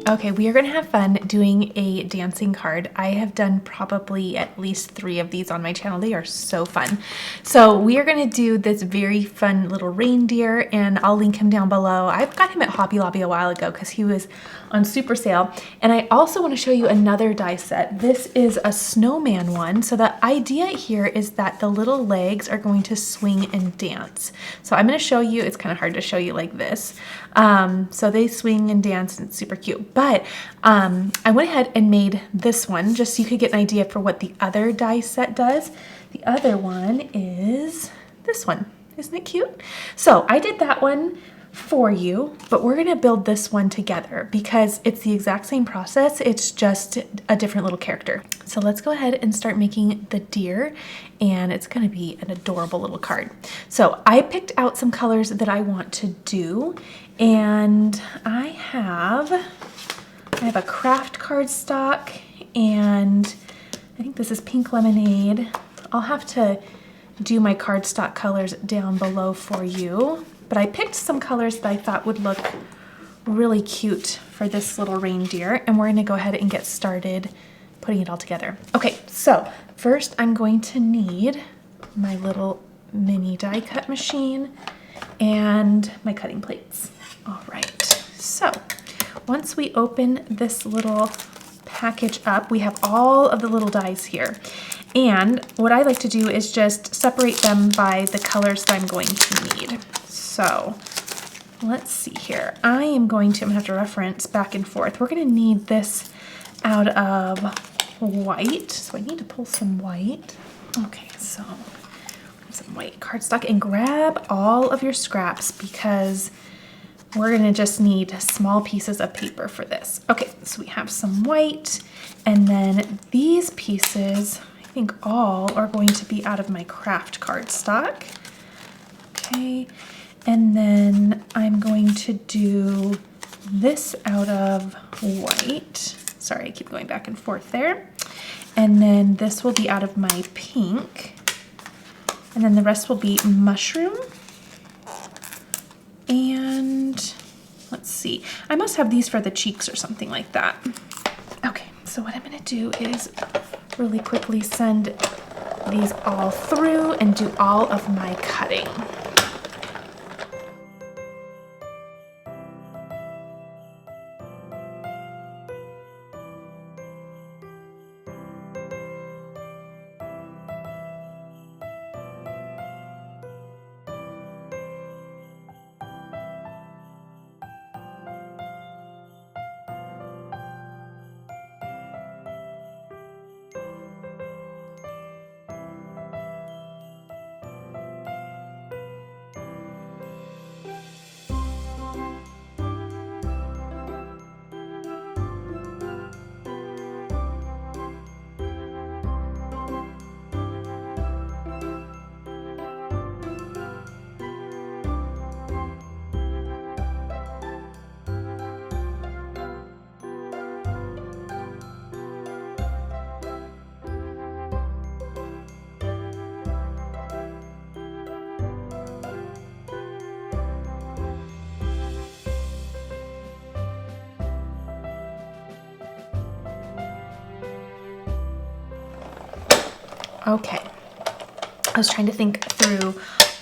Okay, we are gonna have fun doing a dancing card. I have done probably at least 3 of these on my channel. They are so fun. So we are gonna do this very fun little reindeer, and I'll link him down below. I got him at Hobby Lobby a while ago because he was on super sale. And I also wanna show you another die set. This is a snowman one. So the idea here is that the little legs are going to swing and dance. So I'm gonna show you, it's kind of hard to show you like this. So they swing and dance and it's super cute. But I went ahead and made this one just so you could get an idea for what the other die set does. The other one is this one. Isn't it cute? So I did that one for you, but we're gonna build this one together because it's the exact same process. It's just a different little character. So let's go ahead and start making the deer, and it's gonna be an adorable little card. So I picked out some colors that I want to do, and I have a craft cardstock, and I think this is pink lemonade. I'll have to do my cardstock colors down below for you, but I picked some colors that I thought would look really cute for this little reindeer, and we're gonna go ahead and get started putting it all together. Okay, so first I'm going to need my little mini die cut machine and my cutting plates. All right, so once we open this little package up, we have all of the little dies here. And what I like to do is just separate them by the colors that I'm going to need. So let's see here. I'm gonna have to reference back and forth. We're gonna need this out of white. So I need to pull some white. Okay, so some white cardstock, and grab all of your scraps because we're gonna just need small pieces of paper for this. Okay, so we have some white, and then these pieces, I think all are going to be out of my craft cardstock. Okay, and then I'm going to do this out of white. Sorry, I keep going back and forth there. And then this will be out of my pink. And then the rest will be mushroom. And let's see, I must have these for the cheeks or something like that. Okay, so what I'm gonna do is really quickly send these all through and do all of my cutting. Okay, I was trying to think through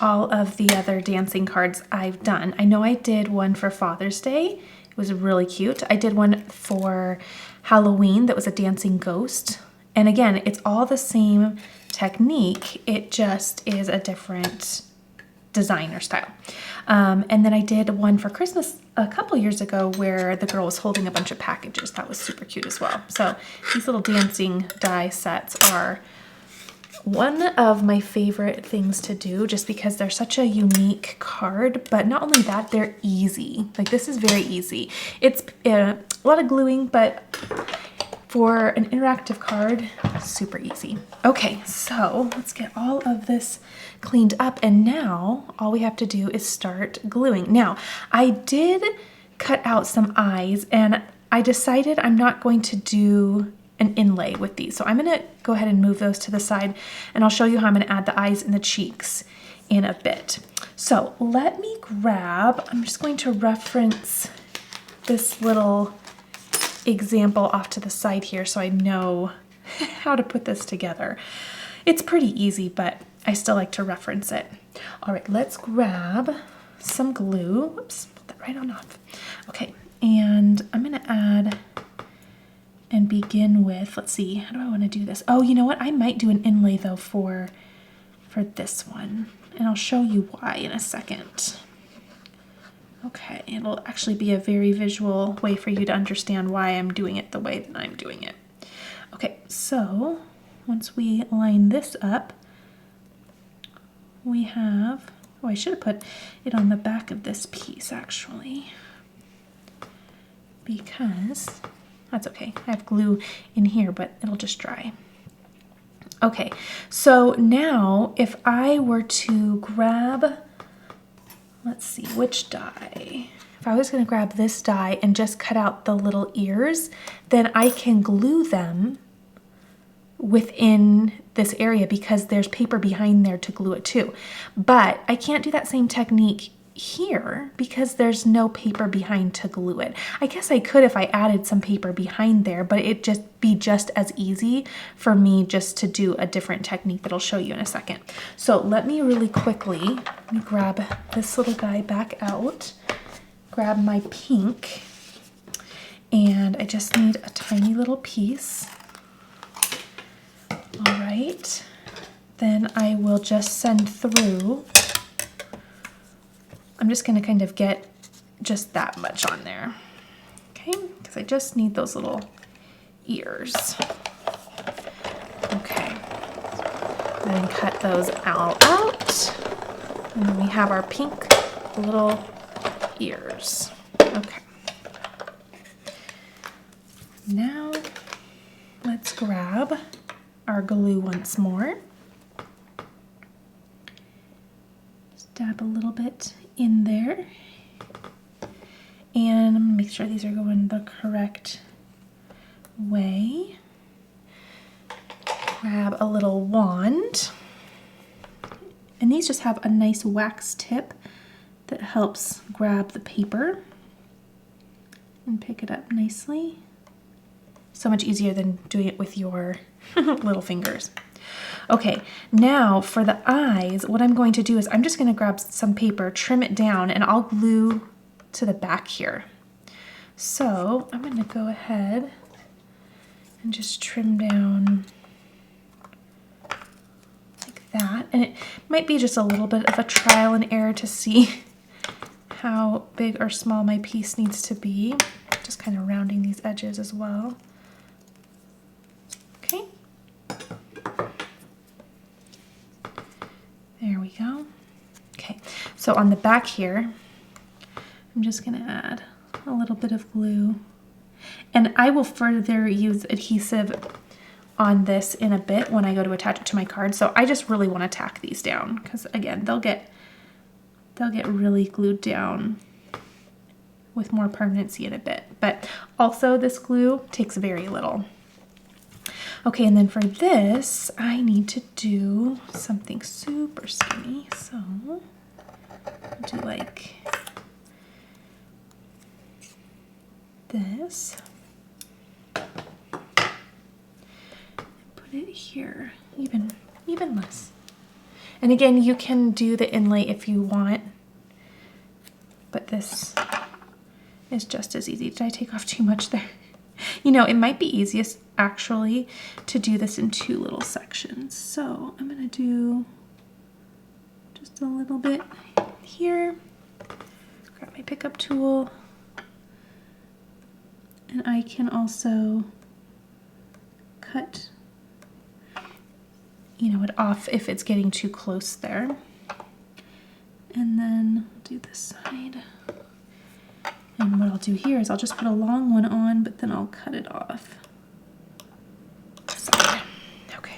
all of the other dancing cards I've done. I know I did one for Father's Day. It was really cute. I did one for Halloween that was a dancing ghost. And again, it's all the same technique. It just is a different design or style. And then I did one for Christmas a couple years ago where the girl was holding a bunch of packages. That was super cute as well. So these little dancing die sets are one of my favorite things to do just because they're such a unique card, but not only that, they're easy. Like this is very easy. It's a lot of gluing, but for an interactive card, super easy. Okay, so let's get all of this cleaned up, and now all we have to do is start gluing. Now, I did cut out some eyes, and I decided I'm not going to do an inlay with these. So I'm gonna go ahead and move those to the side, and I'll show you how I'm gonna add the eyes and the cheeks in a bit. So let me grab, I'm just going to reference this little example off to the side here so I know how to put this together. It's pretty easy, but I still like to reference it. All right, let's grab some glue. Whoops, put that right on off. Okay, and I'm gonna add and begin with, let's see, how do I wanna do this? Oh, you know what? I might do an inlay though for this one, and I'll show you why in a second. Okay, it'll actually be a very visual way for you to understand why I'm doing it the way that I'm doing it. Okay, so once we line this up, we have, oh, I should have put it on the back of this piece actually, because that's okay. I have glue in here, but it'll just dry. Okay, so now if I were to grab, let's see, which die? If I was gonna grab this die and just cut out the little ears, then I can glue them within this area because there's paper behind there to glue it to. But I can't do that same technique here because there's no paper behind to glue it. I guess I could if I added some paper behind there, but it'd just be just as easy for me just to do a different technique that I'll show you in a second. So let me really quickly, let me grab this little guy back out, grab my pink, and I just need a tiny little piece. All right, then I will just send through, I'm just gonna kind of get just that much on there, okay? Because I just need those little ears. Okay, then cut those all out. And then we have our pink little ears. Okay. Now let's grab our glue once more. Just dab a little bit in there. And I'm gonna make sure these are going the correct way. Grab a little wand. And these just have a nice wax tip that helps grab the paper and pick it up nicely. So much easier than doing it with your little fingers. Okay, now for the eyes, what I'm going to do is I'm just gonna grab some paper, trim it down, and I'll glue to the back here. So I'm gonna go ahead and just trim down like that. And it might be just a little bit of a trial and error to see how big or small my piece needs to be. Just kind of rounding these edges as well. Okay. There we go. Okay, so on the back here, I'm just gonna add a little bit of glue. And I will further use adhesive on this in a bit when I go to attach it to my card. So I just really want to tack these down because again, they'll get really glued down with more permanency in a bit. But also this glue takes very little. Okay, and then for this, I need to do something super skinny. So I'll do like this. Put it here, even less. And again, you can do the inlay if you want, but this is just as easy. Did I take off too much there? You know, it might be easiest actually to do this in two little sections. So I'm gonna do just a little bit here. Grab my pickup tool. And I can also cut, you know, it off if it's getting too close there. And then I'll do this side. And what I'll do here is I'll just put a long one on, but then I'll cut it off. Side. Okay.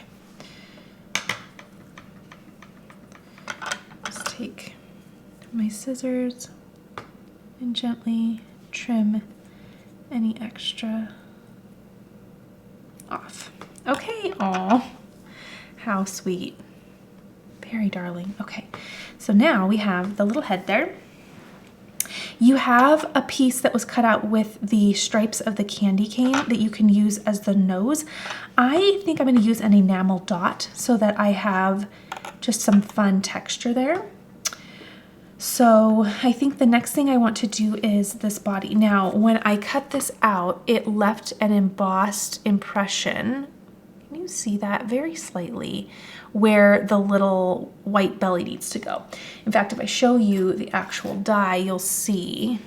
Just take my scissors and gently trim any extra off. Okay, aw, how sweet. Very darling. Okay, So now we have the little head there. You have a piece that was cut out with the stripes of the candy cane that you can use as the nose. I think I'm going to use an enamel dot so that I have just some fun texture there. So I think the next thing I want to do is this body. Now, when I cut this out, it left an embossed impression. Can you see that? Very slightly, where the little white belly needs to go. In fact, if I show you the actual die, you'll see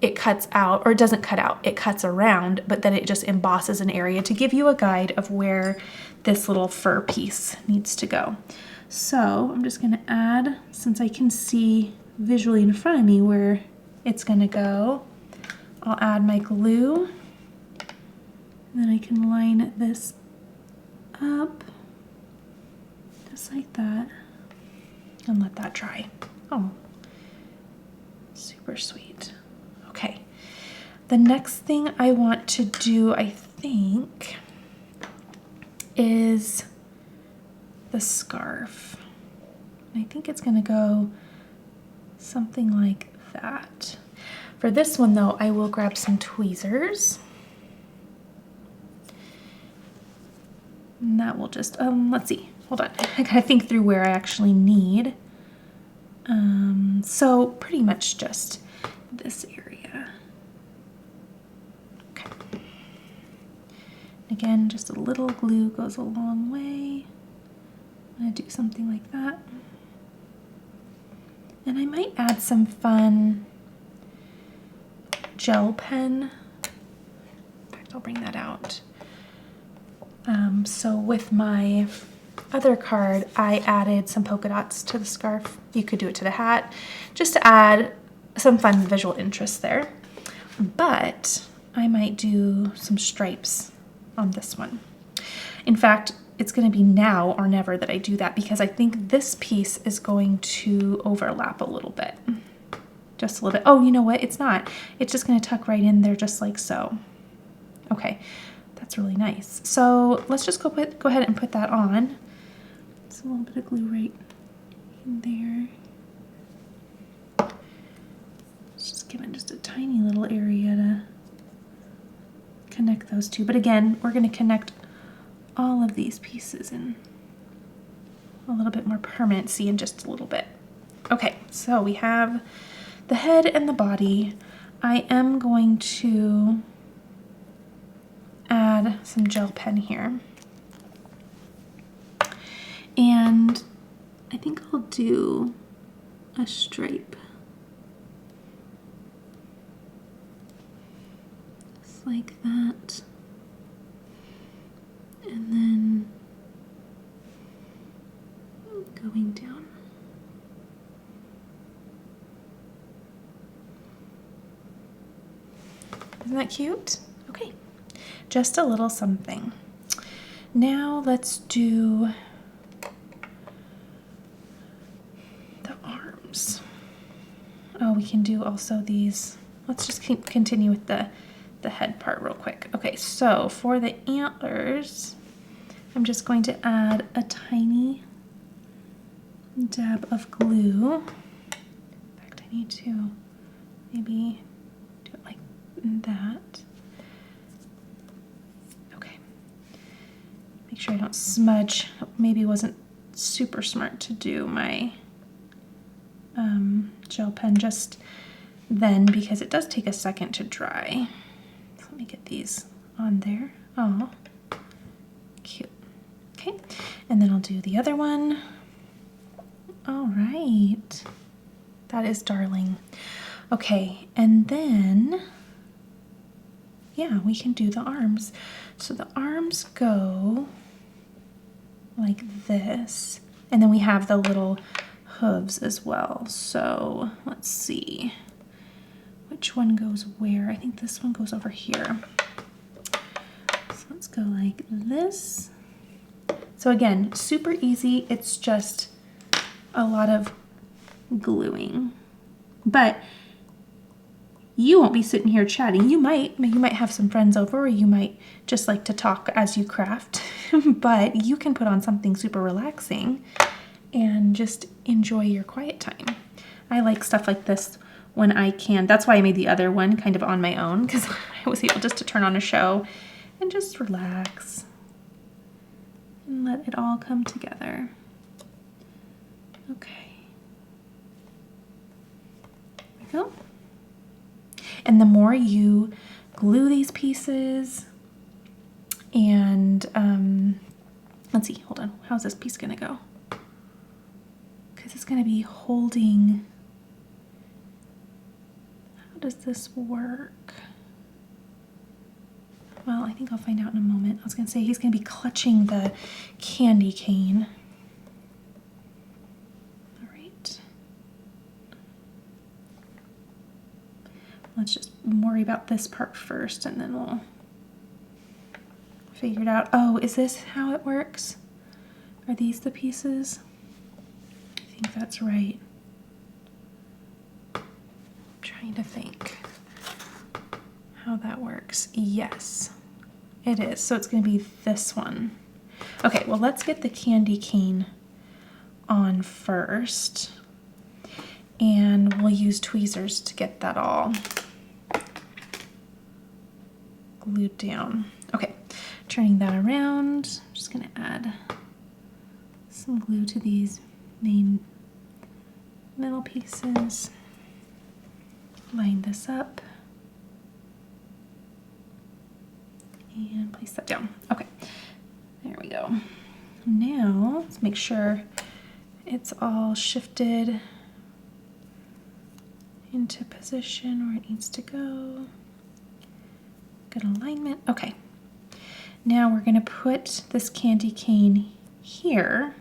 it cuts out, or it doesn't cut out, it cuts around, but then it just embosses an area to give you a guide of where this little fur piece needs to go. So I'm just gonna add, since I can see visually in front of me where it's gonna go, I'll add my glue, and then I can line this up just like that and let that dry. Oh, super sweet. Okay, the next thing I want to do, I think, is the scarf. I think it's gonna go something like that. For this one though, I will grab some tweezers. And that will just, let's see, hold on. I gotta think through where I actually need. So pretty much just this area. Okay. Again, just a little glue goes a long way. I'm gonna do something like that. And I might add some fun gel pen. In fact, I'll bring that out. So with my other card, I added some polka dots to the scarf. You could do it to the hat, just to add some fun visual interest there. But I might do some stripes on this one. In fact, it's going to be now or never that I do that, because I think this piece is going to overlap a little bit. Just a little bit. Oh, you know what? It's not. It's just going to tuck right in there just like so. Okay, that's really nice. So let's just go ahead and put that on. It's a little bit of glue right in there. It's just giving just a tiny little area to connect those two. But again, we're going to connect all of these pieces in a little bit more permanency in just a little bit. Okay, so we have the head and the body. I am going to add some gel pen here. And I think I'll do a stripe. Just like that. And then going down. Isn't that cute? Okay, just a little something. Now let's do the arms. Oh, we can do also these. Let's just continue with the head part real quick. Okay, so for the antlers, I'm just going to add a tiny dab of glue. In fact, I need to maybe do it like that. Okay. Make sure I don't smudge. Maybe it wasn't super smart to do my gel pen just then, because it does take a second to dry. So let me get these on there. Oh, cute. Okay, and then I'll do the other one. All right, that is darling. Okay, and then, yeah, we can do the arms. So the arms go like this, and then we have the little hooves as well. So let's see which one goes where. I think this one goes over here. So let's go like this. So again, super easy. It's just a lot of gluing, but you won't be sitting here chatting. You might have some friends over, or you might just like to talk as you craft, but you can put on something super relaxing and just enjoy your quiet time. I like stuff like this when I can. That's why I made the other one kind of on my own, because I was able just to turn on a show and just relax and let it all come together. Okay. There we go. And the more you glue these pieces, and let's see, hold on, how's this piece gonna go? Because it's gonna be holding, how does this work? Well, I think I'll find out in a moment. I was gonna say he's gonna be clutching the candy cane. All right. Let's just worry about this part first, and then we'll figure it out. Oh, is this how it works? Are these the pieces? I think that's right. I'm trying to think how that works. Yes, it is. So it's going to be this one. Okay, well, let's get the candy cane on first, and we'll use tweezers to get that all glued down. Okay, turning that around, I'm just going to add some glue to these main middle pieces. Line this up and place that down. Okay, there we go. Now let's make sure it's all shifted into position where it needs to go. Good alignment. Okay, now we're going to put this candy cane here.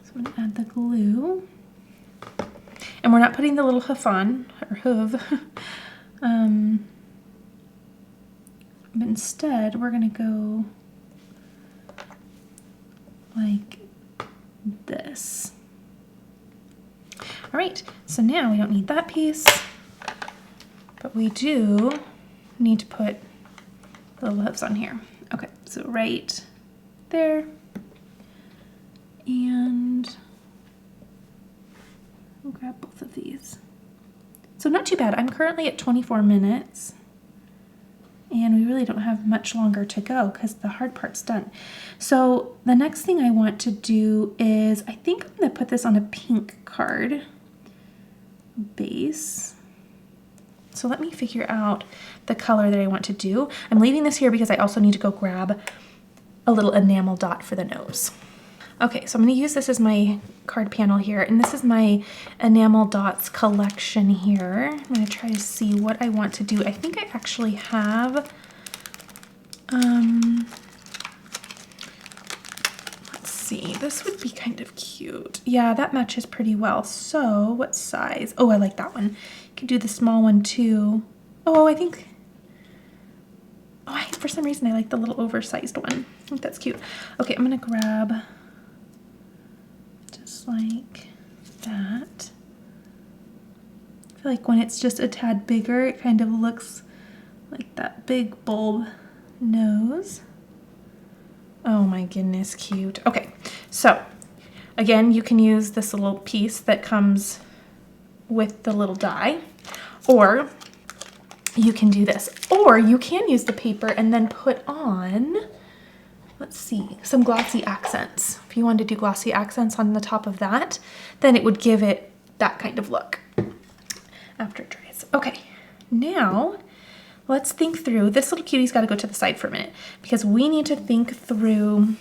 So I'm going to add the glue. And we're not putting the little hoof on, or hoof. But instead, we're going to go like this. All right, so now we don't need that piece, but we do need to put the little hooves on here. Okay, so right there, and I'll grab both of these. So not too bad. I'm currently at 24 minutes, and we really don't have much longer to go because the hard part's done. So the next thing I want to do is, I think I'm going to put this on a pink card base. So let me figure out the color that I want to do. I'm leaving this here because I also need to go grab a little enamel dot for the nose. Okay, so I'm going to use this as my card panel here, and this is my enamel dots collection here. I'm going to try to see what I want to do. I think I actually have, let's see, this would be kind of cute. Yeah, that matches pretty well. So what size? Oh, I like that one. You could do the small one too. Oh, I think, for some reason I like the little oversized one. I think that's cute. Okay, I'm going to grab like that. I feel like when it's just a tad bigger, it kind of looks like that big bulb nose. Oh my goodness, cute. Okay, so again, you can use this little piece that comes with the little die, or you can do this, or you can use the paper and then put on, let's see, some glossy accents. If you wanted to do glossy accents on the top of that, then it would give it that kind of look after it dries. Okay, now let's think through, this little cutie's got to go to the side for a minute because we need to think through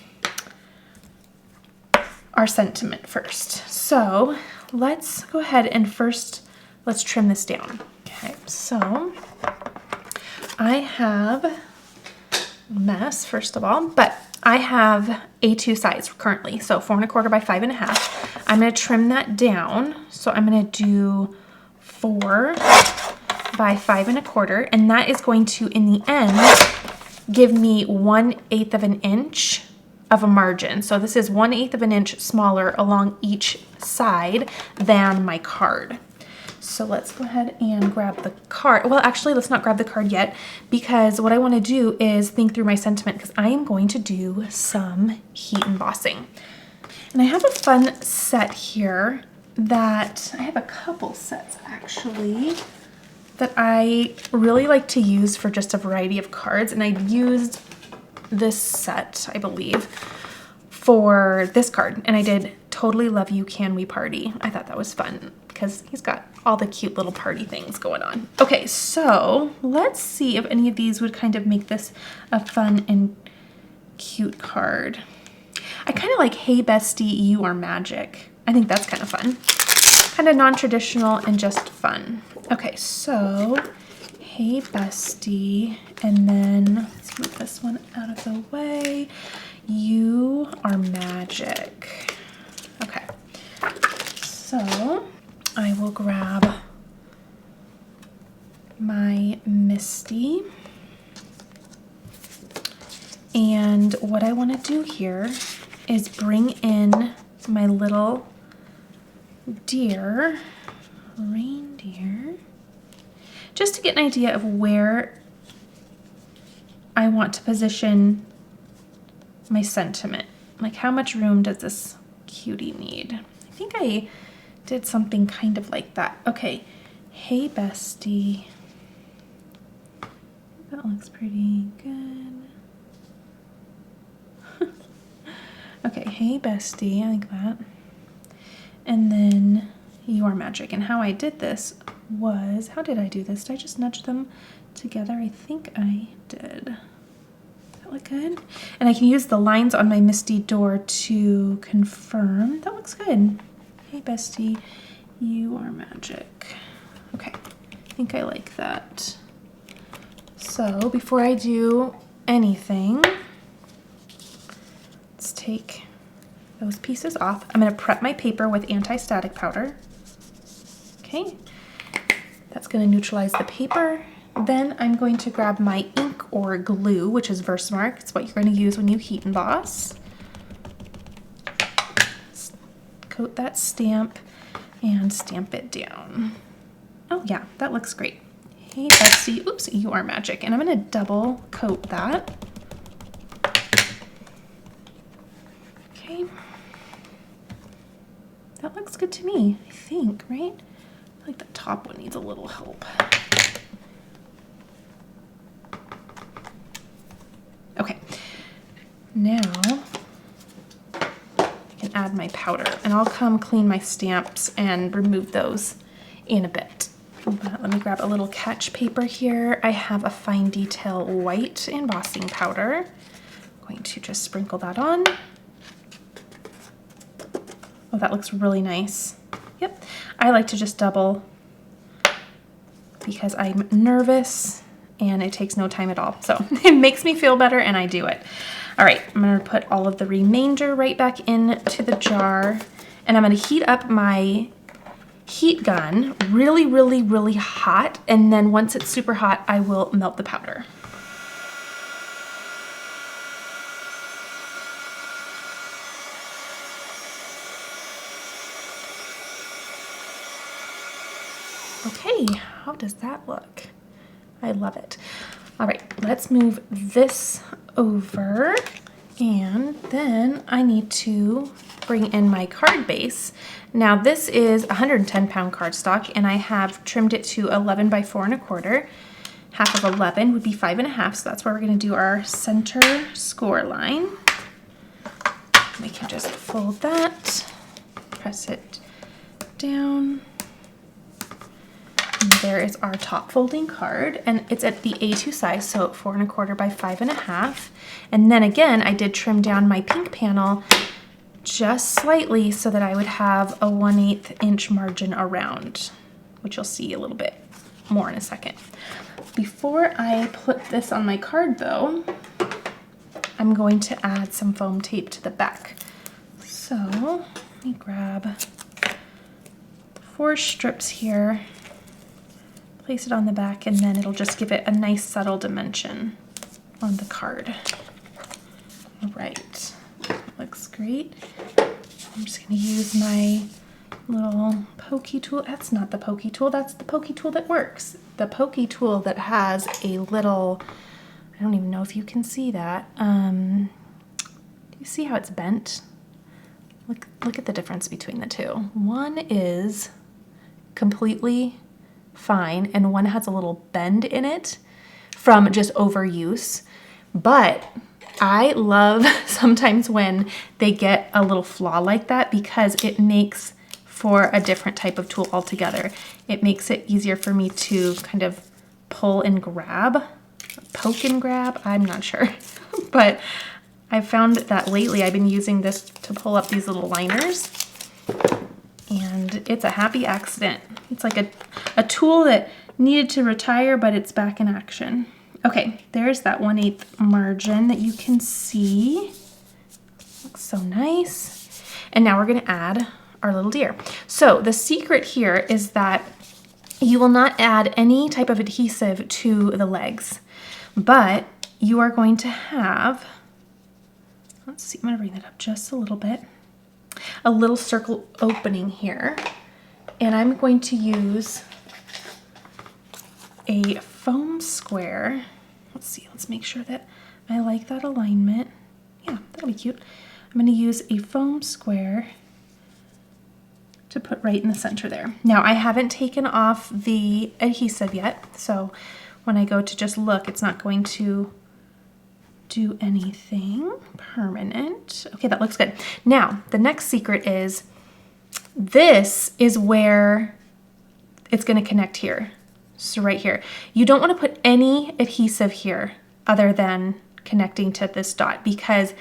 our sentiment first. So let's go ahead and first, let's trim this down. Okay, so I have a mess first of all, but I have A2 size currently, so 4 1/4 by 5 1/2. I'm going to trim that down. So I'm going to do 4 by 5 1/4, and that is going to, in the end, give me 1/8 of an inch of a margin. So this is 1/8 of an inch smaller along each side than my card. So let's go ahead and grab the card. Well, actually, let's not grab the card yet, because what I want to do is think through my sentiment, because I am going to do some heat embossing. And I have a fun set here that I have a couple sets actually that I really like to use for just a variety of cards. And I used this set, I believe, for this card. And I did Totally Love You, Can We Party? I thought that was fun because he's got all the cute little party things going on. Okay, so let's see if any of these would kind of make this a fun and cute card. I kind of like Hey Bestie, You Are Magic. I think that's kind of fun. Kind of non-traditional and just fun. Okay, so Hey Bestie, and then let's move this one out of the way. You Are Magic. Okay, so I will grab my Misty. And what I want to do here is bring in my little deer, Reindeer, just to get an idea of where I want to position my sentiment. Like, how much room does this cutie need? I think I did something kind of like that. Okay, Hey Bestie. That looks pretty good. Okay, Hey Bestie, I like that. And then You Are Magic. And how I did this was, how did I do this? Did I just nudge them together? I think I did. That look good? And I can use the lines on my Misty door to confirm. That looks good. Hey Bestie, You Are Magic. Okay, I think I like that. So before I do anything, let's take those pieces off. I'm going to prep my paper with anti-static powder. Okay, that's going to neutralize the paper. Then I'm going to grab my ink or glue, which is Versamark. It's what you're going to use when you heat emboss. Coat that stamp and stamp it down. Oh yeah, that looks great. Hey Betsy, oops, You Are Magic. And I'm going to double coat that. Okay. That looks good to me, I think, right? I feel like the top one needs a little help. Okay, now I can add my powder, and I'll come clean my stamps and remove those in a bit. But let me grab a little catch paper here. I have a fine detail white embossing powder. I'm going to just sprinkle that on. Oh, that looks really nice. Yep, I like to just double because I'm nervous and it takes no time at all. So it makes me feel better and I do it. All right, I'm gonna put all of the remainder right back into the jar, and I'm gonna heat up my heat gun really, really, really hot. And then once it's super hot, I will melt the powder. Okay, how does that look? I love it. All right, let's move this over, and then I need to bring in my card base. Now this is 110-pound cardstock, and I have trimmed it to 11 by 4 1/4. Half of 11 would be 5 1/2, so that's where we're gonna do our center score line. We can just fold that, press it down. And there is our top folding card, and it's at the A2 size, so 4 1/4 by 5 1/2. And then again, I did trim down my pink panel just slightly so that I would have a 1/8 inch margin around, which you'll see a little bit more in a second. Before I put this on my card though, I'm going to add some foam tape to the back. So let me grab 4 strips here, place it on the back, and then it'll just give it a nice subtle dimension on the card. All right, looks great. I'm just gonna use my little pokey tool. That's not the pokey tool, that's the pokey tool that works. The pokey tool that has a little, I don't even know if you can see that. Do you see how it's bent? Look at the difference between the two. One is completely fine and one has a little bend in it from just overuse. But I love sometimes when they get a little flaw like that because it makes for a different type of tool altogether. It makes it easier for me to kind of pull and grab, poke and grab, I'm not sure. But I found that lately I've been using this to pull up these little liners and it's a happy accident. It's like a tool that needed to retire, but it's back in action. Okay, there's that 1/8 margin that you can see. Looks so nice. And now we're gonna add our little deer. So the secret here is that you will not add any type of adhesive to the legs, but you are going to have, let's see, I'm gonna bring that up just a little bit, a little circle opening here. And I'm going to use a foam square. Let's see, let's make sure that I like that alignment. Yeah, that'll be cute. I'm gonna use a foam square to put right in the center there. Now I haven't taken off the adhesive yet, so when I go to just look, it's not going to do anything permanent. Okay, that looks good. Now, the next secret is, this is where it's gonna connect here. So right here. You don't want to put any adhesive here other than connecting to this dot, because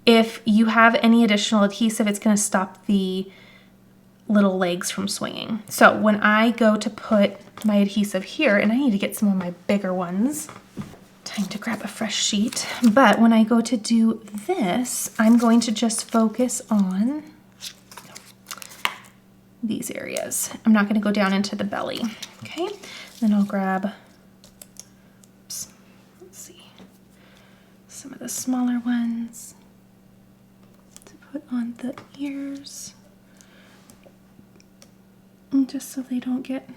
if you have any additional adhesive, it's going to stop the little legs from swinging. So when I go to put my adhesive here, and I need to get some of my bigger ones, time to grab a fresh sheet. But when I go to do this, I'm going to just focus on these areas. I'm not going to go down into the belly. Okay. Then I'll grab, oops, let's see, some of the smaller ones to put on the ears, and just so they don't get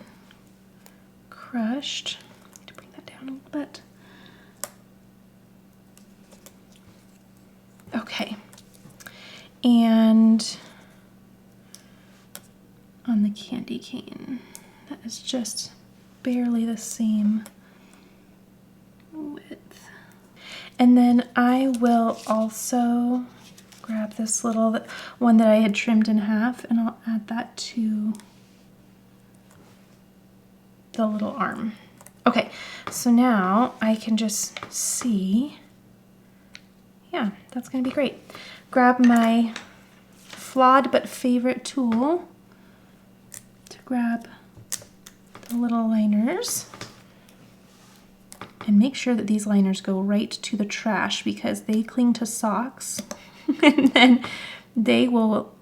crushed. I need to bring that down a little bit. Okay, and on the candy cane, that is just barely the same width. And then I will also grab this little one that I had trimmed in half, and I'll add that to the little arm. Okay, so now I can just see, yeah, that's gonna be great. Grab my flawed but favorite tool to grab the little liners, and make sure that these liners go right to the trash because they cling to socks and then they will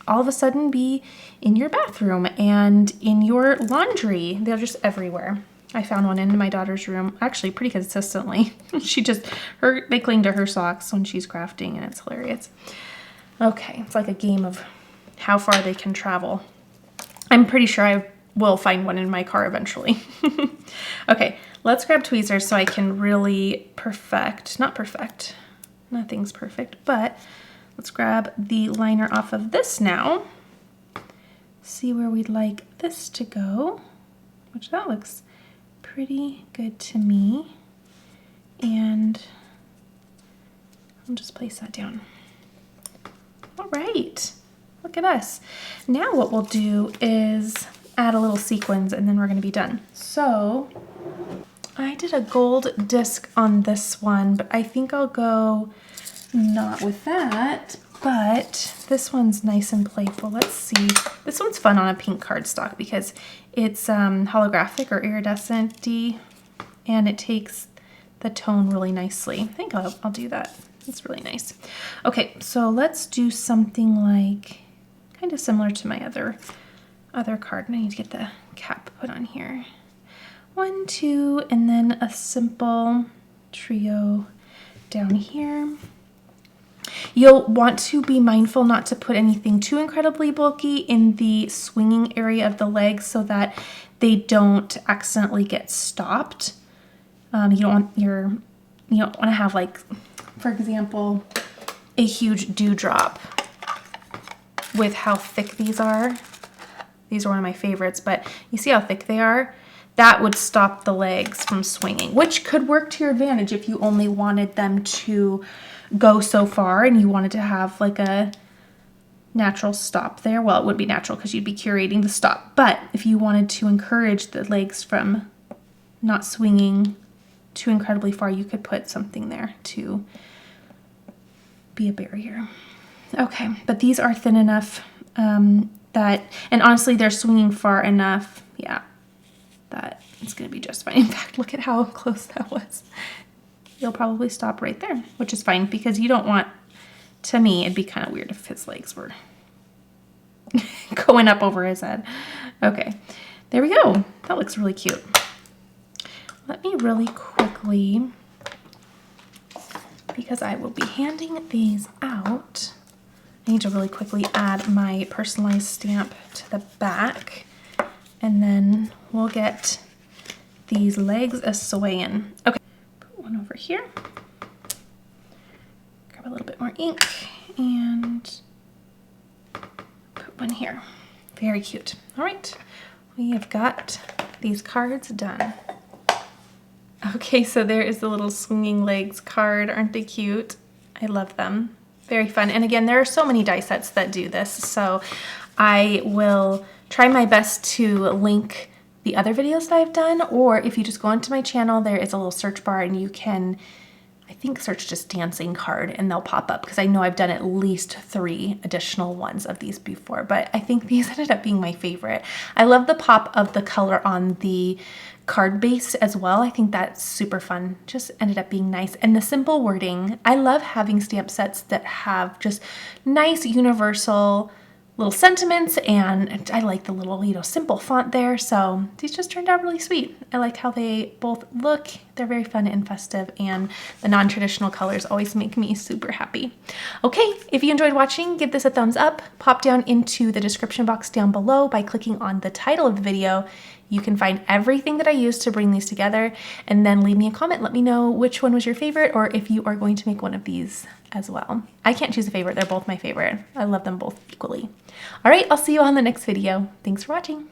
all of a sudden be in your bathroom and in your laundry. They're just everywhere. I found one in my daughter's room actually pretty consistently. They cling to her socks when she's crafting, and it's hilarious. Okay, it's like a game of how far they can travel. I'm pretty sure I will find one in my car eventually. Okay, let's grab tweezers so I can really not perfect, nothing's perfect, but let's grab the liner off of this now. See where we'd like this to go, which that looks pretty good to me. And I'll just place that down. All right, look at us. Now what we'll do is add a little sequins, and then we're going to be done. So I did a gold disc on this one, but I think I'll go not with that, but this one's nice and playful. Let's see. This one's fun on a pink cardstock because it's holographic or iridescent-y, and it takes the tone really nicely. I think I'll do that. It's really nice. Okay, so let's do something like kind of similar to my other card. And I need to get the cap put on here. 1, 2, and then a simple trio down here. You'll want to be mindful not to put anything too incredibly bulky in the swinging area of the legs so that they don't accidentally get stopped. You don't want to have, like, for example, a huge dewdrop with how thick these are. These are one of my favorites, but you see how thick they are? That would stop the legs from swinging, which could work to your advantage if you only wanted them to go so far and you wanted to have like a natural stop there. Well, it wouldn't be natural because you'd be curating the stop, but if you wanted to encourage the legs from not swinging too incredibly far, you could put something there to be a barrier. Okay, but these are thin enough and honestly, they're swinging far enough, yeah, that it's going to be just fine. In fact, look at how close that was. You'll probably stop right there, which is fine because you don't want, to me, it'd be kind of weird if his legs were going up over his head. Okay, there we go. That looks really cute. Let me really quickly, because I will be handing these out, I need to really quickly add my personalized stamp to the back, and then we'll get these legs a-swaying. Okay, put one over here. Grab a little bit more ink and put one here. Very cute. All right, we have got these cards done. Okay, so there is the little swinging legs card. Aren't they cute? I love them. Very fun. And again, there are so many die sets that do this, so I will try my best to link the other videos that I've done, or if you just go onto my channel, there is a little search bar and you can, I think, search just dancing card and they'll pop up, because I know I've done at least 3 additional ones of these before, but I think these ended up being my favorite. I love the pop of the color on the card base as well. I think that's super fun. Just ended up being nice. And the simple wording, I love having stamp sets that have just nice universal little sentiments, and I like the little, simple font there. So these just turned out really sweet. I like how they both look. They're very fun and festive, and the non-traditional colors always make me super happy. Okay, if you enjoyed watching, give this a thumbs up. Pop down into the description box down below by clicking on the title of the video. You can find everything that I used to bring these together, and then leave me a comment. Let me know which one was your favorite, or if you are going to make one of these as well. I can't choose a favorite. They're both my favorite. I love them both equally. All right, I'll see you on the next video. Thanks for watching.